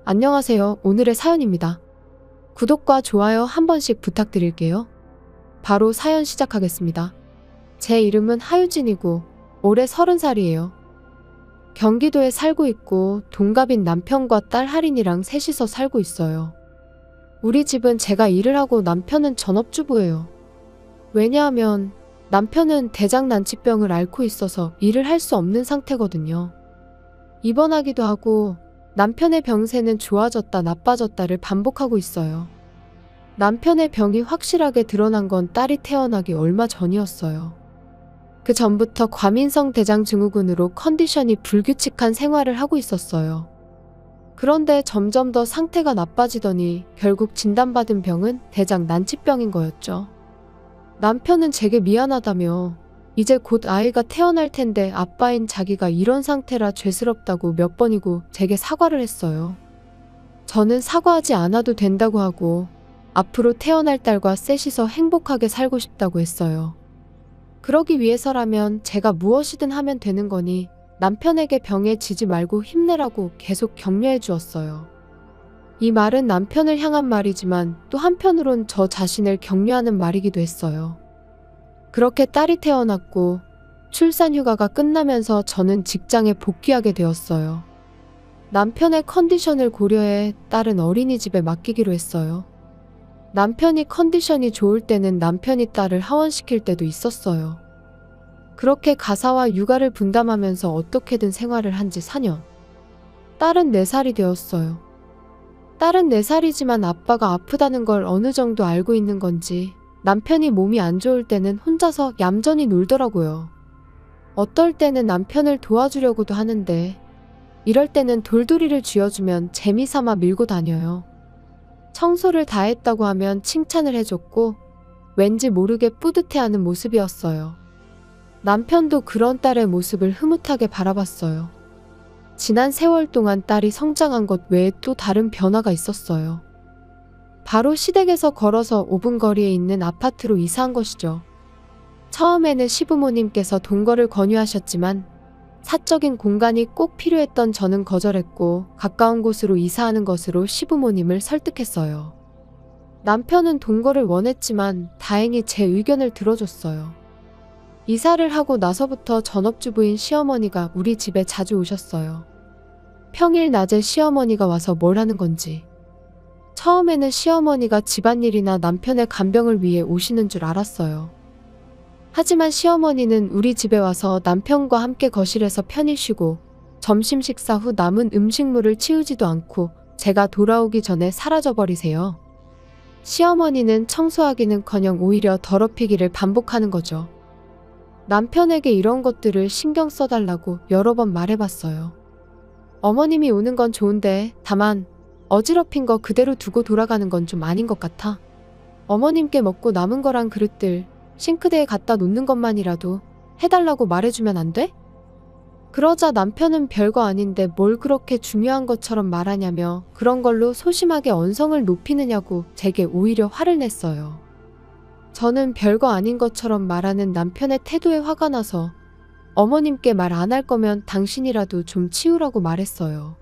안녕하세요. 오늘의 사연입니다. 구독과 좋아요 한 번씩 부탁드릴게요. 바로 사연 시작하겠습니다. 제 이름은 하유진이고 올해 30살이에요. 경기도에 살고 있고 동갑인 남편과 딸 할인이랑 셋이서 살고 있어요. 우리 집은 제가 일을 하고 남편은 전업주부예요. 왜냐하면 남편은 대장난치병을 앓고 있어서 일을 할 수 없는 상태거든요. 입원하기도 하고 남편의 병세는 좋아졌다 나빠졌다를 반복하고 있어요. 남편의 병이 확실하게 드러난 건 딸이 태어나기 얼마 전이었어요. 그 전부터 과민성 대장증후군으로 컨디션이 불규칙한 생활을 하고 있었어요. 그런데 점점 더 상태가 나빠지더니 결국 진단받은 병은 대장난치병인 거였죠. 남편은 제게 미안하다며 이제 곧 아이가 태어날 텐데 아빠인 자기가 이런 상태라 죄스럽다고 몇 번이고 제게 사과를 했어요. 저는 사과하지 않아도 된다고 하고 앞으로 태어날 딸과 셋이서 행복하게 살고 싶다고 했어요. 그러기 위해서라면 제가 무엇이든 하면 되는 거니 남편에게 병에 지지 말고 힘내라고 계속 격려해 주었어요. 이 말은 남편을 향한 말이지만 또 한편으론 저 자신을 격려하는 말이기도 했어요. 그렇게 딸이 태어났고 출산 휴가가 끝나면서 저는 직장에 복귀하게 되었어요. 남편의 컨디션을 고려해 딸은 어린이집에 맡기기로 했어요. 남편이 컨디션이 좋을 때는 남편이 딸을 하원시킬 때도 있었어요. 그렇게 가사와 육아를 분담하면서 어떻게든 생활을 한 지 4년. 딸은 4살이 되었어요. 딸은 4살이지만 아빠가 아프다는 걸 어느 정도 알고 있는 건지 남편이 몸이 안 좋을 때는 혼자서 얌전히 놀더라고요. 어떨 때는 남편을 도와주려고도 하는데 이럴 때는 돌돌이를 쥐어주면 재미삼아 밀고 다녀요. 청소를 다 했다고 하면 칭찬을 해줬고 왠지 모르게 뿌듯해하는 모습이었어요. 남편도 그런 딸의 모습을 흐뭇하게 바라봤어요. 지난 세월 동안 딸이 성장한 것 외에 또 다른 변화가 있었어요. 바로 시댁에서 걸어서 5분 거리에 있는 아파트로 이사한 것이죠. 처음에는 시부모님께서 동거를 권유하셨지만 사적인 공간이 꼭 필요했던 저는 거절했고 가까운 곳으로 이사하는 것으로 시부모님을 설득했어요. 남편은 동거를 원했지만 다행히 제 의견을 들어줬어요. 이사를 하고 나서부터 전업주부인 시어머니가 우리 집에 자주 오셨어요. 평일 낮에 시어머니가 와서 뭘 하는 건지. 처음에는 시어머니가 집안일이나 남편의 간병을 위해 오시는 줄 알았어요. 하지만 시어머니는 우리 집에 와서 남편과 함께 거실에서 편히 쉬고 점심 식사 후 남은 음식물을 치우지도 않고 제가 돌아오기 전에 사라져버리세요. 시어머니는 청소하기는커녕 오히려 더럽히기를 반복하는 거죠. 남편에게 이런 것들을 신경 써달라고 여러 번 말해봤어요. 어머님이 오는 건 좋은데 다만 어지럽힌 거 그대로 두고 돌아가는 건 좀 아닌 것 같아. 어머님께 먹고 남은 거랑 그릇들 싱크대에 갖다 놓는 것만이라도 해달라고 말해주면 안 돼? 그러자 남편은 별거 아닌데 뭘 그렇게 중요한 것처럼 말하냐며 그런 걸로 소심하게 언성을 높이느냐고 제게 오히려 화를 냈어요. 저는 별거 아닌 것처럼 말하는 남편의 태도에 화가 나서 어머님께 말 안 할 거면 당신이라도 좀 치우라고 말했어요.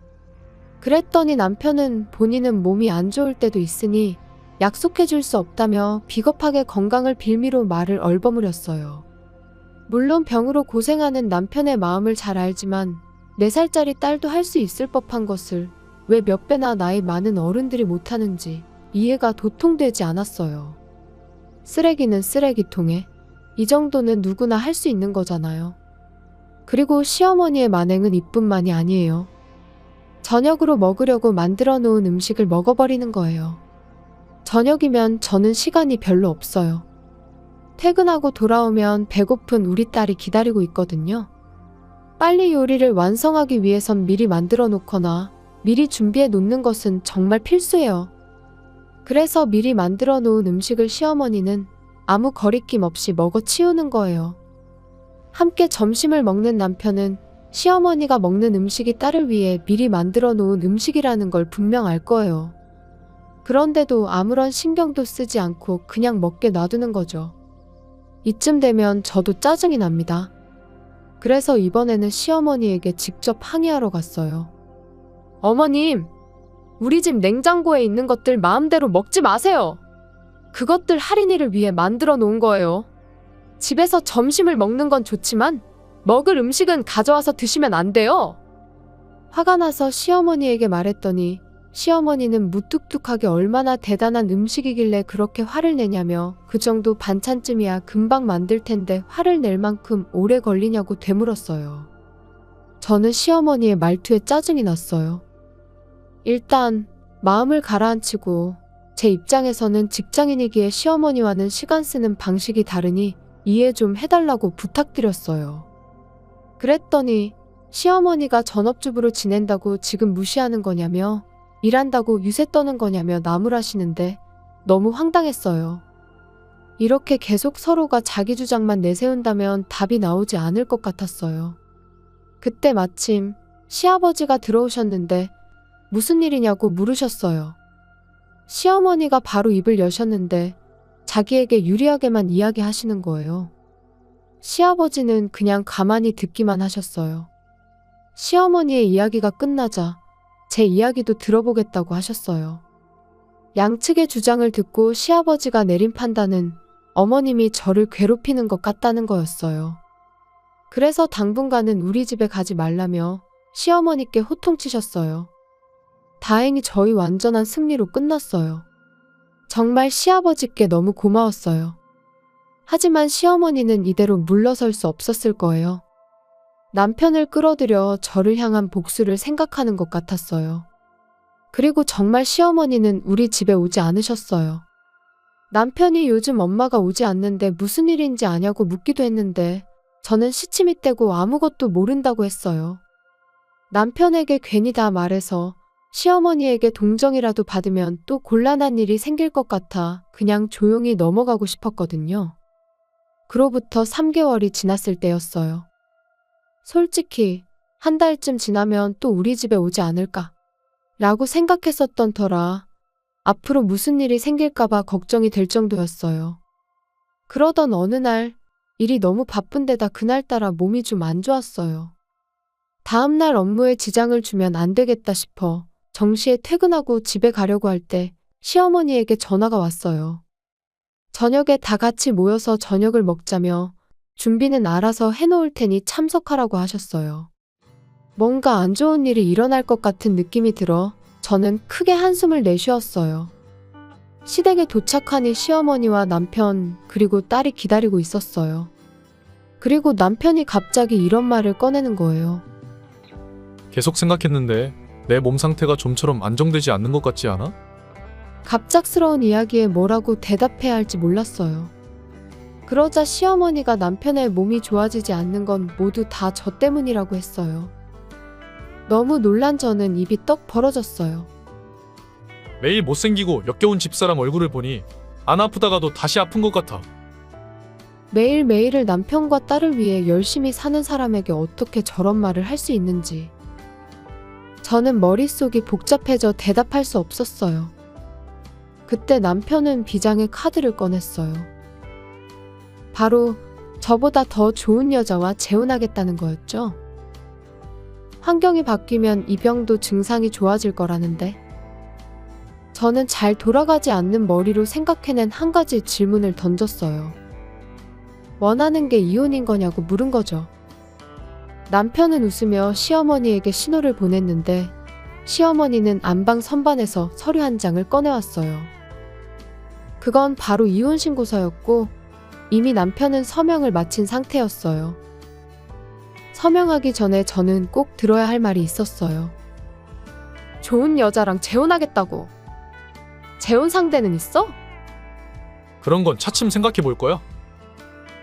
그랬더니 남편은 본인은 몸이 안 좋을 때도 있으니 약속해 줄 수 없다며 비겁하게 건강을 빌미로 말을 얼버무렸어요. 물론 병으로 고생하는 남편의 마음을 잘 알지만 4살짜리 딸도 할 수 있을 법한 것을 왜 몇 배나 나이 많은 어른들이 못하는지 이해가 도통되지 않았어요. 쓰레기는 쓰레기통에 이 정도는 누구나 할 수 있는 거잖아요. 그리고 시어머니의 만행은 이뿐만이 아니에요. 저녁으로 먹으려고 만들어 놓은 음식을 먹어버리는 거예요. 저녁이면 저는 시간이 별로 없어요. 퇴근하고 돌아오면 배고픈 우리 딸이 기다리고 있거든요. 빨리 요리를 완성하기 위해선 미리 만들어 놓거나 미리 준비해 놓는 것은 정말 필수예요. 그래서 미리 만들어 놓은 음식을 시어머니는 아무 거리낌 없이 먹어 치우는 거예요. 함께 점심을 먹는 남편은 시어머니가 먹는 음식이 딸을 위해 미리 만들어 놓은 음식이라는 걸 분명 알 거예요. 그런데도 아무런 신경도 쓰지 않고 그냥 먹게 놔두는 거죠. 이쯤 되면 저도 짜증이 납니다. 그래서 이번에는 시어머니에게 직접 항의하러 갔어요. 어머님, 우리 집 냉장고에 있는 것들 마음대로 먹지 마세요. 그것들 할인이를 위해 만들어 놓은 거예요. 집에서 점심을 먹는 건 좋지만 먹을 음식은 가져와서 드시면 안 돼요. 화가 나서 시어머니에게 말했더니 시어머니는 무뚝뚝하게 얼마나 대단한 음식이길래 그렇게 화를 내냐며 그 정도 반찬쯤이야 금방 만들 텐데 화를 낼 만큼 오래 걸리냐고 되물었어요. 저는 시어머니의 말투에 짜증이 났어요. 일단 마음을 가라앉히고 제 입장에서는 직장인이기에 시어머니와는 시간 쓰는 방식이 다르니 이해 좀 해달라고 부탁드렸어요. 그랬더니 시어머니가 전업주부로 지낸다고 지금 무시하는 거냐며 일한다고 유세 떠는 거냐며 나무라시는데 너무 황당했어요. 이렇게 계속 서로가 자기 주장만 내세운다면 답이 나오지 않을 것 같았어요. 그때 마침 시아버지가 들어오셨는데 무슨 일이냐고 물으셨어요. 시어머니가 바로 입을 여셨는데 자기에게 유리하게만 이야기하시는 거예요. 시아버지는 그냥 가만히 듣기만 하셨어요. 시어머니의 이야기가 끝나자 제 이야기도 들어보겠다고 하셨어요. 양측의 주장을 듣고 시아버지가 내린 판단은 어머님이 저를 괴롭히는 것 같다는 거였어요. 그래서 당분간은 우리 집에 가지 말라며 시어머니께 호통치셨어요. 다행히 저희 완전한 승리로 끝났어요. 정말 시아버지께 너무 고마웠어요. 하지만 시어머니는 이대로 물러설 수 없었을 거예요. 남편을 끌어들여 저를 향한 복수를 생각하는 것 같았어요. 그리고 정말 시어머니는 우리 집에 오지 않으셨어요. 남편이 요즘 엄마가 오지 않는데 무슨 일인지 아냐고 묻기도 했는데 저는 시침이 떼고 아무것도 모른다고 했어요. 남편에게 괜히 다 말해서 시어머니에게 동정이라도 받으면 또 곤란한 일이 생길 것 같아 그냥 조용히 넘어가고 싶었거든요. 그로부터 3개월이 지났을 때였어요. 솔직히 한 달쯤 지나면 또 우리 집에 오지 않을까 라고 생각했었던 터라 앞으로 무슨 일이 생길까봐 걱정이 될 정도였어요. 그러던 어느 날 일이 너무 바쁜데다 그날따라 몸이 좀 안 좋았어요. 다음날 업무에 지장을 주면 안 되겠다 싶어 정시에 퇴근하고 집에 가려고 할 때 시어머니에게 전화가 왔어요. 저녁에 다 같이 모여서 저녁을 먹자며 준비는 알아서 해놓을 테니 참석하라고 하셨어요. 뭔가 안 좋은 일이 일어날 것 같은 느낌이 들어 저는 크게 한숨을 내쉬었어요. 시댁에 도착하니 시어머니와 남편 그리고 딸이 기다리고 있었어요. 그리고 남편이 갑자기 이런 말을 꺼내는 거예요. 계속 생각했는데 내 몸 상태가 좀처럼 안정되지 않는 것 같지 않아? 갑작스러운 이야기에 뭐라고 대답해야 할지 몰랐어요. 그러자 시어머니가 남편의 몸이 좋아지지 않는 건 모두 다 저 때문이라고 했어요. 너무 놀란 저는 입이 떡 벌어졌어요. 매일 못생기고 역겨운 집사람 얼굴을 보니 안 아프다가도 다시 아픈 것 같아. 매일매일을 남편과 딸을 위해 열심히 사는 사람에게 어떻게 저런 말을 할 수 있는지. 저는 머릿속이 복잡해져 대답할 수 없었어요. 그때 남편은 비장의 카드를 꺼냈어요. 바로 저보다 더 좋은 여자와 재혼하겠다는 거였죠. 환경이 바뀌면 이 병도 증상이 좋아질 거라는데. 저는 잘 돌아가지 않는 머리로 생각해낸 한 가지 질문을 던졌어요. 원하는 게 이혼인 거냐고 물은 거죠. 남편은 웃으며 시어머니에게 신호를 보냈는데 시어머니는 안방 선반에서 서류 한 장을 꺼내왔어요. 그건 바로 이혼 신고서였고 이미 남편은 서명을 마친 상태였어요. 서명하기 전에 저는 꼭 들어야 할 말이 있었어요. 좋은 여자랑 재혼하겠다고. 재혼 상대는 있어? 그런 건 차츰 생각해 볼 거야.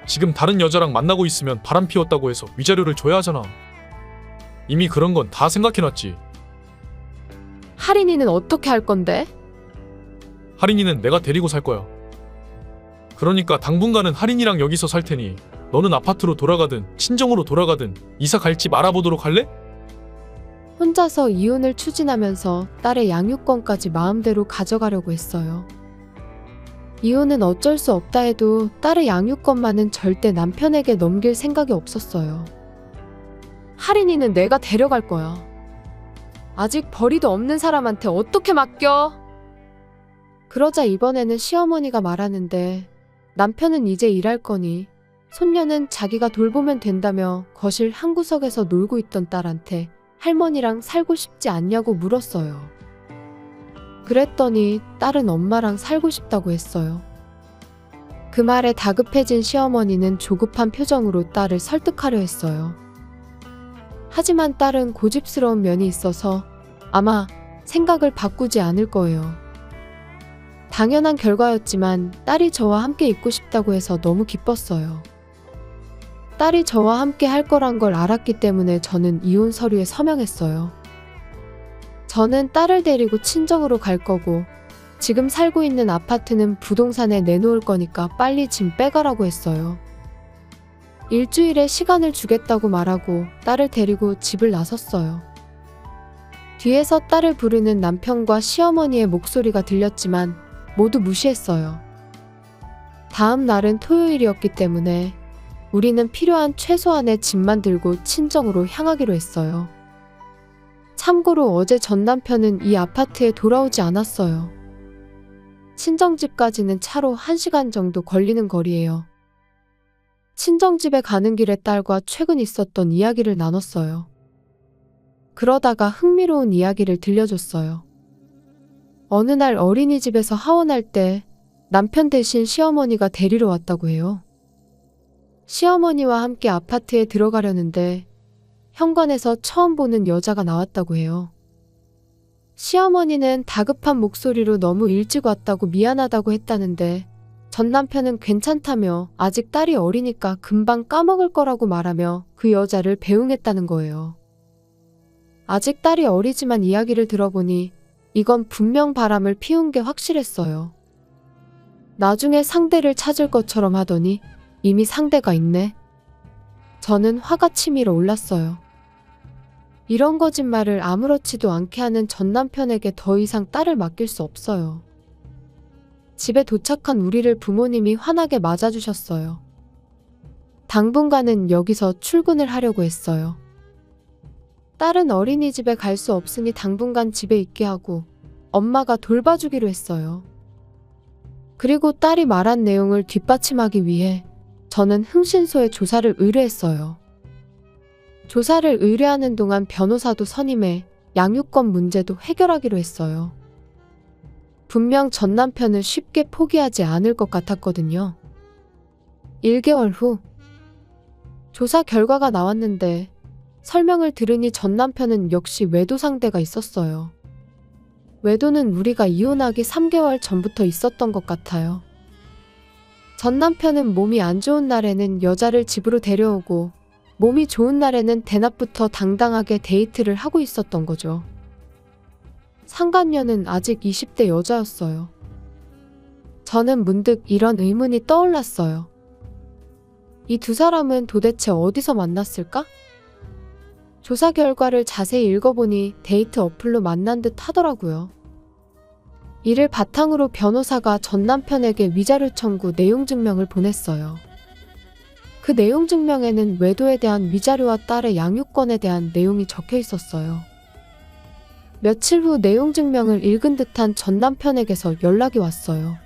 지금 다른 여자랑 만나고 있으면 바람 피웠다고 해서 위자료를 줘야 하잖아. 이미 그런 건 다 생각해놨지. 할인이는 어떻게 할 건데? 할인이는 내가 데리고 살 거야. 그러니까 당분간은 할인이랑 여기서 살 테니 너는 아파트로 돌아가든 친정으로 돌아가든 이사 갈 집 알아보도록 할래? 혼자서 이혼을 추진하면서 딸의 양육권까지 마음대로 가져가려고 했어요. 이혼은 어쩔 수 없다 해도 딸의 양육권만은 절대 남편에게 넘길 생각이 없었어요. 할인이는 내가 데려갈 거야. 아직 벌이도 없는 사람한테 어떻게 맡겨? 그러자 이번에는 시어머니가 말하는데 남편은 이제 일할 거니 손녀는 자기가 돌보면 된다며 거실 한구석에서 놀고 있던 딸한테 할머니랑 살고 싶지 않냐고 물었어요. 그랬더니 딸은 엄마랑 살고 싶다고 했어요. 그 말에 다급해진 시어머니는 조급한 표정으로 딸을 설득하려 했어요. 하지만 딸은 고집스러운 면이 있어서 아마 생각을 바꾸지 않을 거예요. 당연한 결과였지만 딸이 저와 함께 있고 싶다고 해서 너무 기뻤어요. 딸이 저와 함께 할 거란 걸 알았기 때문에 저는 이혼 서류에 서명했어요. 저는 딸을 데리고 친정으로 갈 거고 지금 살고 있는 아파트는 부동산에 내놓을 거니까 빨리 짐 빼가라고 했어요. 일주일의 시간을 주겠다고 말하고 딸을 데리고 집을 나섰어요. 뒤에서 딸을 부르는 남편과 시어머니의 목소리가 들렸지만 모두 무시했어요. 다음 날은 토요일이었기 때문에 우리는 필요한 최소한의 짐만 들고 친정으로 향하기로 했어요. 참고로 어제 전 남편은 이 아파트에 돌아오지 않았어요. 친정집까지는 차로 1시간 정도 걸리는 거리예요. 친정집에 가는 길에 딸과 최근 있었던 이야기를 나눴어요. 그러다가 흥미로운 이야기를 들려줬어요. 어느 날 어린이집에서 하원할 때 남편 대신 시어머니가 데리러 왔다고 해요. 시어머니와 함께 아파트에 들어가려는데 현관에서 처음 보는 여자가 나왔다고 해요. 시어머니는 다급한 목소리로 너무 일찍 왔다고 미안하다고 했다는데 전 남편은 괜찮다며 아직 딸이 어리니까 금방 까먹을 거라고 말하며 그 여자를 배웅했다는 거예요. 아직 딸이 어리지만 이야기를 들어보니 이건 분명 바람을 피운 게 확실했어요. 나중에 상대를 찾을 것처럼 하더니 이미 상대가 있네. 저는 화가 치밀어 올랐어요. 이런 거짓말을 아무렇지도 않게 하는 전 남편에게 더 이상 딸을 맡길 수 없어요. 집에 도착한 우리를 부모님이 환하게 맞아주셨어요. 당분간은 여기서 출근을 하려고 했어요. 딸은 어린이집에 갈 수 없으니 당분간 집에 있게 하고 엄마가 돌봐주기로 했어요. 그리고 딸이 말한 내용을 뒷받침하기 위해 저는 흥신소에 조사를 의뢰했어요. 조사를 의뢰하는 동안 변호사도 선임해 양육권 문제도 해결하기로 했어요. 분명 전 남편은 쉽게 포기하지 않을 것 같았거든요. 1개월 후 조사 결과가 나왔는데 설명을 들으니 전 남편은 역시 외도 상대가 있었어요. 외도는 우리가 이혼하기 3개월 전부터 있었던 것 같아요. 전 남편은 몸이 안 좋은 날에는 여자를 집으로 데려오고 몸이 좋은 날에는 대낮부터 당당하게 데이트를 하고 있었던 거죠. 상간녀는 아직 20대 여자였어요. 저는 문득 이런 의문이 떠올랐어요. 이 두 사람은 도대체 어디서 만났을까? 조사 결과를 자세히 읽어보니 데이트 어플로 만난 듯 하더라고요. 이를 바탕으로 변호사가 전 남편에게 위자료 청구 내용 증명을 보냈어요. 그 내용 증명에는 외도에 대한 위자료와 딸의 양육권에 대한 내용이 적혀 있었어요. 며칠 후 내용 증명을 읽은 듯한 전 남편에게서 연락이 왔어요.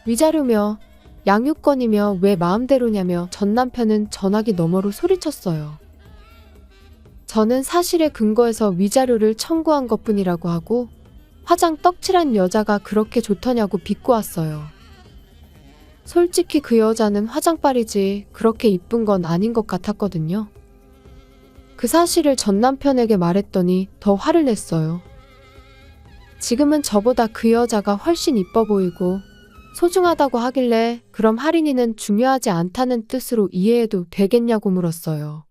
위자료며 양육권이며 왜 마음대로냐며 전 남편은 전화기 너머로 소리쳤어요. 저는 사실에 근거해서 위자료를 청구한 것뿐이라고 하고 화장 떡칠한 여자가 그렇게 좋더냐고 비꼬았어요. 솔직히 그 여자는 화장빨이지 그렇게 이쁜 건 아닌 것 같았거든요. 그 사실을 전 남편에게 말했더니 더 화를 냈어요. 지금은 저보다 그 여자가 훨씬 이뻐 보이고 소중하다고 하길래 그럼 할인이는 중요하지 않다는 뜻으로 이해해도 되겠냐고 물었어요.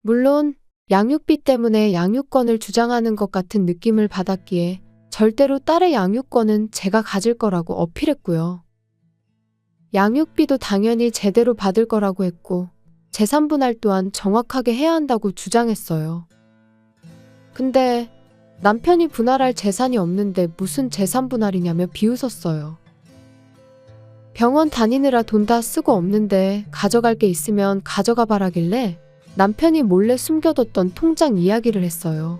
물론 양육비 때문에 양육권을 주장하는 것 같은 느낌을 받았기에 절대로 딸의 양육권은 제가 가질 거라고 어필했고요. 양육비도 당연히 제대로 받을 거라고 했고 재산 분할 또한 정확하게 해야 한다고 주장했어요. 근데 남편이 분할할 재산이 없는데 무슨 재산 분할이냐며 비웃었어요. 병원 다니느라 돈 다 쓰고 없는데 가져갈 게 있으면 가져가 봐라길래 남편이 몰래 숨겨뒀던 통장 이야기를 했어요.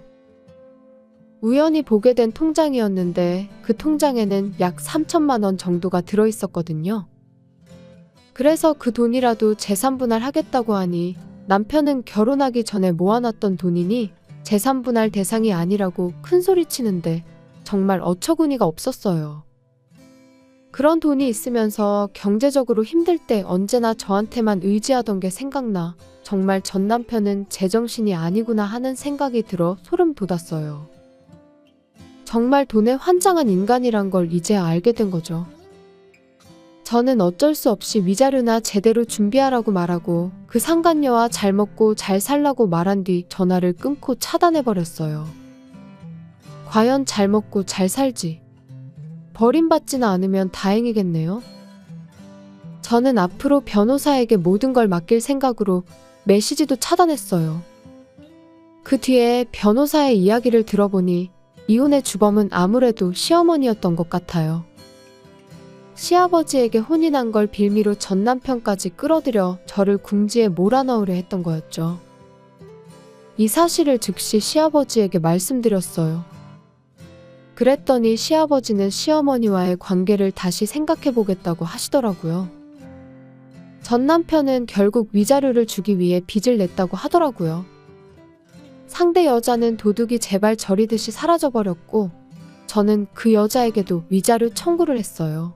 우연히 보게 된 통장이었는데 그 통장에는 약 3천만 원 정도가 들어 있었거든요. 그래서 그 돈이라도 재산분할 하겠다고 하니 남편은 결혼하기 전에 모아놨던 돈이니 재산분할 대상이 아니라고 큰소리 치는데 정말 어처구니가 없었어요. 그런 돈이 있으면서 경제적으로 힘들 때 언제나 저한테만 의지하던 게 생각나 정말 전 남편은 제정신이 아니구나 하는 생각이 들어 소름 돋았어요. 정말 돈에 환장한 인간이란 걸 이제 알게 된 거죠. 저는 어쩔 수 없이 위자료나 제대로 준비하라고 말하고 그 상간녀와 잘 먹고 잘 살라고 말한 뒤 전화를 끊고 차단해버렸어요. 과연 잘 먹고 잘 살지? 버림받지는 않으면 다행이겠네요. 저는 앞으로 변호사에게 모든 걸 맡길 생각으로 메시지도 차단했어요. 그 뒤에 변호사의 이야기를 들어보니 이혼의 주범은 아무래도 시어머니였던 것 같아요. 시아버지에게 혼이 난 걸 빌미로 전 남편까지 끌어들여 저를 궁지에 몰아넣으려 했던 거였죠. 이 사실을 즉시 시아버지에게 말씀드렸어요. 그랬더니 시아버지는 시어머니와의 관계를 다시 생각해보겠다고 하시더라고요. 전 남편은 결국 위자료를 주기 위해 빚을 냈다고 하더라고요. 상대 여자는 도둑이 제발 저리듯이 사라져버렸고 저는 그 여자에게도 위자료 청구를 했어요.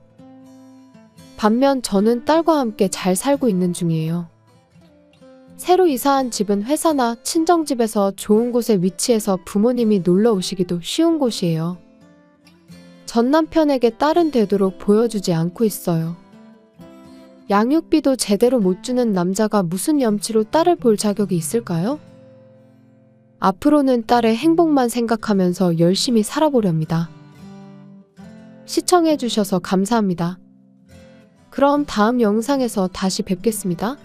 반면 저는 딸과 함께 잘 살고 있는 중이에요. 새로 이사한 집은 회사나 친정집에서 좋은 곳에 위치해서 부모님이 놀러 오시기도 쉬운 곳이에요. 전 남편에게 딸은 되도록 보여주지 않고 있어요. 양육비도 제대로 못 주는 남자가 무슨 염치로 딸을 볼 자격이 있을까요? 앞으로는 딸의 행복만 생각하면서 열심히 살아보렵니다. 시청해주셔서 감사합니다. 그럼 다음 영상에서 다시 뵙겠습니다.